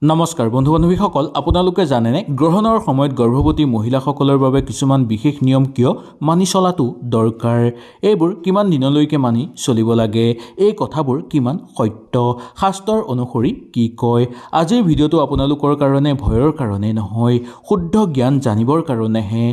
নমস্কাৰ বন্ধু বান্ধৱীসকল, আপোনালোকে জানেনে গ্ৰহণৰ সময়ত গৰ্ভৱতী মহিলাসকলৰ বাবে কিছুমান বিশেষ নিয়ম কিয় মানি চলাটো দৰকাৰ? এইবোৰ কিমান দিনলৈকে মানি চলিব লাগে? এই কথাবোৰ কিমান সত্য? শাস্ত্ৰৰ অনুসৰি কি কয়? আজিৰ ভিডিঅ'টো আপোনালোকৰ কাৰণে ভয়ৰ কাৰণে নহয়, শুদ্ধ জ্ঞান জানিবৰ কাৰণেহে।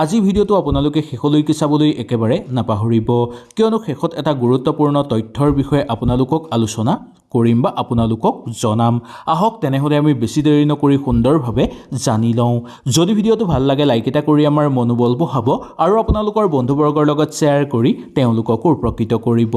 আজি ভিডিঅ'টো আপোনালোকে শেষলৈকে চাবলৈ একেবাৰে নাপাহৰিব, কিয়নো শেষত এটা গুৰুত্বপূৰ্ণ তথ্যৰ বিষয়ে আপোনালোকক আলোচনা কৰিম বা আপোনালোকক জনাম। আহক তেনেহ'লে আমি বেছি দেৰি নকৰি সুন্দৰভাৱে জানি লওঁ। যদি ভিডিঅ'টো ভাল লাগে লাইক এটা কৰি আমাৰ মনোবল বঢ়াব আৰু আপোনালোকৰ বন্ধুবৰ্গৰ লগত শ্বেয়াৰ কৰি তেওঁলোককো উপকৃত কৰিব।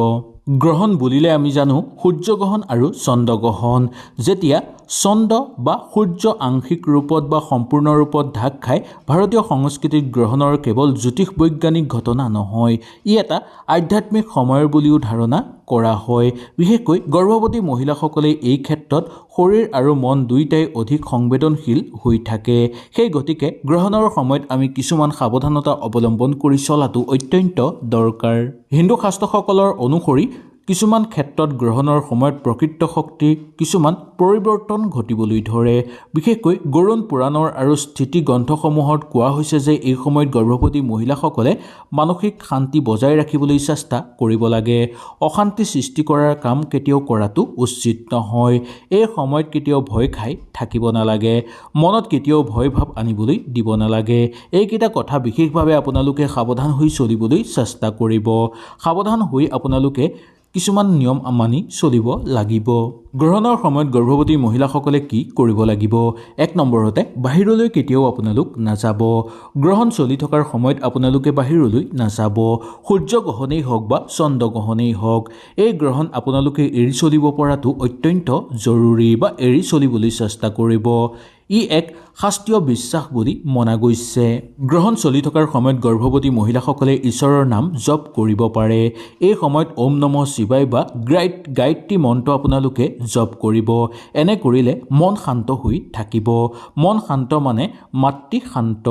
গ্ৰহণ বুলিলে আমি জানো সূৰ্যগ্ৰহণ আৰু চন্দ্ৰগ্ৰহণ। যেতিয়া চন্দ্ৰ বা সূৰ্য আংশিক ৰূপত বা সম্পূৰ্ণ ৰূপত ঢাক খায়, ভাৰতীয় সংস্কৃতিত গ্ৰহণৰ কেৱল জ্যোতিষ বৈজ্ঞানিক ঘটনা নহয়, ই এটা আধ্যাত্মিক সময়ৰ বুলিও ধাৰণা কৰা হয়। বিশেষকৈ গৰ্ভৱতী মহিলাসকলে এই ক্ষেত্ৰত শৰীৰ আৰু মন দুয়োটাই অধিক সংবেদনশীল হৈ থাকে। সেই গতিকে গ্ৰহণৰ সময়ত আমি কিছুমান সাৱধানতা অৱলম্বন কৰি চলাটো অত্যন্ত দৰকাৰ। হিন্দু শাস্ত্ৰসকলৰ অনুসৰি কিছুমান ক্ষেত্ৰত গ্ৰহণৰ সময়ত প্ৰকৃত শক্তিৰ কিছুমান পৰিৱৰ্তন ঘটিবলৈ ধৰে। বিশেষকৈ গৰুণ পুৰাণৰ আৰু স্থিতি গ্ৰন্থসমূহত কোৱা হৈছে যে এই সময়ত গৰ্ভৱতী মহিলাসকলে মানসিক শান্তি বজাই ৰাখিবলৈ চেষ্টা কৰিব লাগে। অশান্তি সৃষ্টি কৰাৰ কাম কেতিয়াও কৰাটো উচিত নহয়। এই সময়ত কেতিয়াও ভয় খাই থাকিব নালাগে, মনত কেতিয়াও ভয় ভাৱ আনিবলৈ দিব নালাগে। এইকেইটা কথা বিশেষভাৱে আপোনালোকে সাৱধান হৈ চলিবলৈ চেষ্টা কৰিব। সাৱধান হৈ আপোনালোকে কিছুমান নিয়ম মানি চলিব লাগিব। গ্ৰহণৰ সময়ত গৰ্ভৱতী মহিলাসকলে কি কৰিব লাগিব? 1 নম্বৰতে বাহিৰলৈ কেতিয়াও আপোনালোক নাযাব। গ্ৰহণ চলি থকাৰ সময়ত আপোনালোকে বাহিৰলৈ নাযাব। সূৰ্যগ্ৰহণেই হওক বা চন্দ্ৰগ্ৰহণেই হওক, এই গ্ৰহণ আপোনালোকে এৰি চলিব পৰাটো অত্যন্ত জৰুৰী বা এৰি চলিবলৈ চেষ্টা কৰিব। ই এক শাস্ত্ৰীয় বিশ্বাস বুলি মনা গৈছে। গ্ৰহণ চলি থকাৰ সময়ত গৰ্ভৱতী মহিলাসকলে ঈশ্বৰৰ নাম জপ কৰিব পাৰে। এই সময়ত ওম নমঃ শিৱায় বা গায়ত্ৰী মন্ত্ৰ আপোনালোকে জপ কৰিব। এনে কৰিলে মন শান্ত হৈ থাকিব। মন শান্ত মানে মাতৃ শান্ত,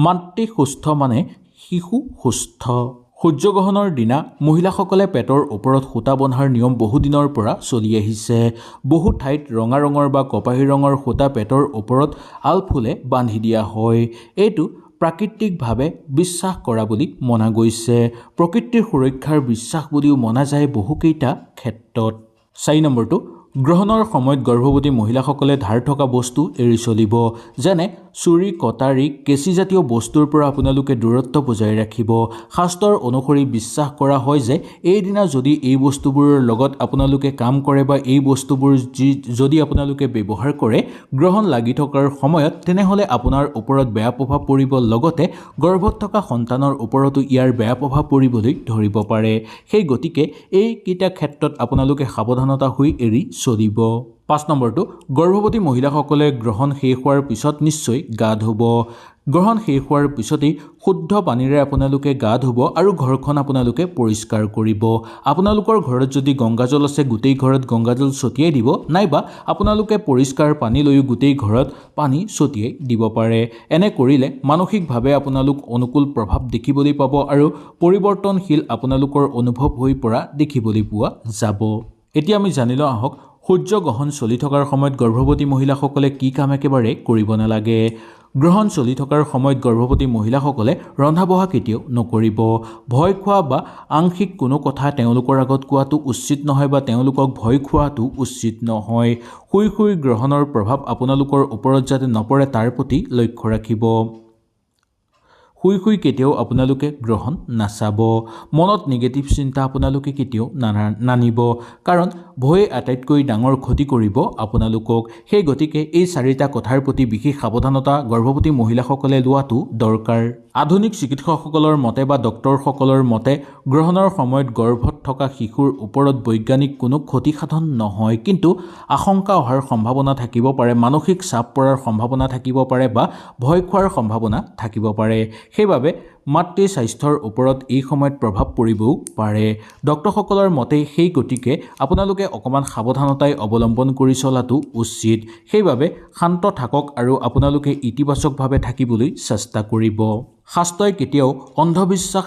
মাতৃ সুস্থ মানে শিশু সুস্থ। সূৰ্যগ্ৰহণৰ দিনা মহিলাসকলে পেটৰ ওপৰত সূতা বন্ধাৰ নিয়ম বহুদিনৰ পৰা চলি আহিছে। বহু ঠাইত ৰঙা ৰঙৰ বা কপাহী ৰঙৰ সূতা পেটৰ ওপৰত আলফুলে বান্ধি দিয়া হয়। এইটো প্ৰাকৃতিকভাৱে বিশ্বাস কৰা বুলি মনা গৈছে। প্ৰকৃতিৰ সুৰক্ষাৰ বিশ্বাস বুলিও মনা যায় বহুকেইটা ক্ষেত্ৰত। 4 নম্বৰটো, গ্ৰহণৰ সময়ত গৰ্ভৱতী মহিলাসকলে ধাৰ থকা বস্তু এৰি চলিব। যেনে চুৰি, কটাৰী, কেঁচিজাতীয় বস্তুৰ পৰা আপোনালোকে দূৰত্ব বজাই ৰাখিব। শাস্ত্ৰৰ অনুসৰি বিশ্বাস কৰা হয় যে এইদিনা যদি এই বস্তুবোৰৰ লগত আপোনালোকে কাম কৰে বা এই বস্তুবোৰ যদি আপোনালোকে ব্যৱহাৰ কৰে গ্ৰহণ লাগি থকাৰ সময়ত, তেনেহ'লে আপোনাৰ ওপৰত বেয়া প্ৰভাৱ পৰিব, লগতে গৰ্ভত থকা সন্তানৰ ওপৰতো ইয়াৰ বেয়া প্ৰভাৱ পৰিবলৈ ধৰিব পাৰে। সেই গতিকে এইকেইটা ক্ষেত্ৰত আপোনালোকে সাৱধানতা হৈ এৰি চলিব। 5 নম্বৰটো, গৰ্ভৱতী মহিলাসকলে গ্ৰহণ শেষ হোৱাৰ পিছত নিশ্চয় গা ধুব। গ্ৰহণ শেষ হোৱাৰ পিছতেই শুদ্ধ পানীৰে আপোনালোকে গা ধুব আৰু ঘৰখন আপোনালোকে পৰিষ্কাৰ কৰিব। আপোনালোকৰ ঘৰত যদি গংগাজল আছে গোটেই ঘৰত গংগাজল ছটিয়াই দিব, নাইবা আপোনালোকে পৰিষ্কাৰ পানী লৈও গোটেই ঘৰত পানী ছটিয়াই দিব পাৰে। এনে কৰিলে মানসিকভাৱে আপোনালোক অনুকূল প্ৰভাৱ দেখিবলৈ পাব আৰু পৰিৱৰ্তনশীল আপোনালোকৰ অনুভৱ হৈ পৰা দেখিবলৈ পোৱা যাব। এতিয়া আমি জানি লওঁ আহক, সূৰ্যগ্ৰহণ চলি থকাৰ সময়ত গৰ্ভৱতী মহিলাসকলে কি কাম একেবাৰে কৰিব নালাগে। গ্ৰহণ চলি থকাৰ সময়ত গৰ্ভৱতী মহিলাসকলে ৰন্ধা বঢ়া কেতিয়াও নকৰিব। ভয় খোৱা বা আংশিক কোনো কথা তেওঁলোকৰ আগত কোৱাটো উচিত নহয় বা তেওঁলোকক ভয় খোৱাটো উচিত নহয়। শুই শুই গ্ৰহণৰ প্ৰভাৱ আপোনালোকৰ ওপৰত যাতে নপৰে তাৰ প্ৰতি লক্ষ্য ৰাখিব। শুই শুই কেতিয়াও আপোনালোকে গ্ৰহণ নাচাব। মনত নিগেটিভ চিন্তা আপোনালোকে কেতিয়াও নানিব, কাৰণ ভয়ে আটাইতকৈ ডাঙৰ ক্ষতি কৰিব আপোনালোকক। সেই গতিকে এই 4টা কথাৰ প্ৰতি বিশেষ সাৱধানতা গৰ্ভৱতী মহিলাসকলে লোৱাটো দৰকাৰ। আধুনিক চিকিৎসকসকলৰ মতে বা ডক্তৰসকলৰ মতে গ্ৰহণৰ সময়ত গৰ্ভত থকা শিশুৰ ওপৰত বৈজ্ঞানিক কোনো ক্ষতিসাধন নহয়, কিন্তু আশংকা অহাৰ সম্ভাৱনা থাকিব পাৰে, মানসিক চাপ পৰাৰ সম্ভাৱনা থাকিব পাৰে বা ভয় খোৱাৰ সম্ভাৱনা থাকিব পাৰে। সেইবাবে মাতৃ স্বাস্থ্যৰ ওপৰত এই সময়ত প্ৰভাৱ পৰিবও পাৰে। ডক্তৰসকলৰ মতে সেই গতিকে আপোনালোকে অকণমান সাৱধানতাই অৱলম্বন কৰি চলাটো উচিত। সেইবাবে শান্ত থাকক আৰু আপোনালোকে ইতিবাচকভাৱে থাকিবলৈ চেষ্টা কৰিব। শাস্ত্ৰই কেতিয়াও অন্ধবিশ্বাস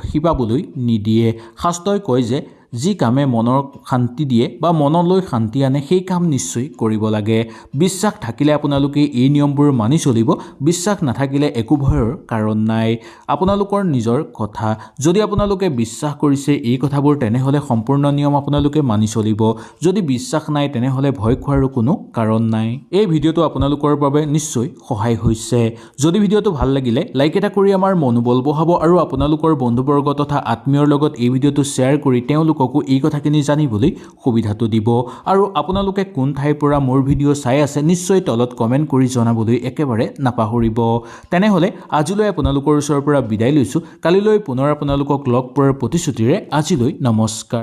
শিপাবলৈ নিদিয়ে। শাস্ত্ৰই কয় যে যি কামে মনৰ শান্তি দিয়ে বা মনলৈ শান্তি আনে সেই কাম নিশ্চয় কৰিব লাগে। বিশ্বাস থাকিলে আপোনালোকে এই নিয়মবোৰ মানি চলিব। বিশ্বাস নাথাকিলে একো ভয়ৰ কাৰণ নাই। আপোনালোকৰ নিজৰ কথা। যদি আপোনালোকে বিশ্বাস কৰিছে এই কথাবোৰ তেনেহ'লে সম্পূৰ্ণ নিয়ম আপোনালোকে মানি চলিব। যদি বিশ্বাস নাই তেনেহ'লে ভয় খোৱাৰো কোনো কাৰণ নাই। এই ভিডিঅ'টো আপোনালোকৰ বাবে নিশ্চয় সহায় হৈছে। যদি ভিডিঅ'টো ভাল লাগিলে লাইক এটা কৰি আমাৰ মনোবল বঢ়াব আৰু আপোনালোকৰ বন্ধুবৰ্গ তথা আত্মীয়ৰ লগত এই ভিডিঅ'টো শ্বেয়াৰ কৰি তেওঁলোককো এই কথাখিনি জানিবলৈ সুবিধাটো দিব। আৰু আপোনালোকে কোন ঠাইৰ পৰা মোৰ ভিডিঅ' চাই আছে নিশ্চয় তলত কমেণ্ট কৰি জনাবলৈ একেবাৰে নাপাহৰিব। তেনেহ'লে আজিলৈ আপোনালোকৰ ওচৰৰ পৰা বিদায় লৈছোঁ। কালিলৈ পুনৰ আপোনালোকক লগ পোৱাৰ প্ৰতিশ্ৰুতিৰে আজিলৈ নমস্কাৰ।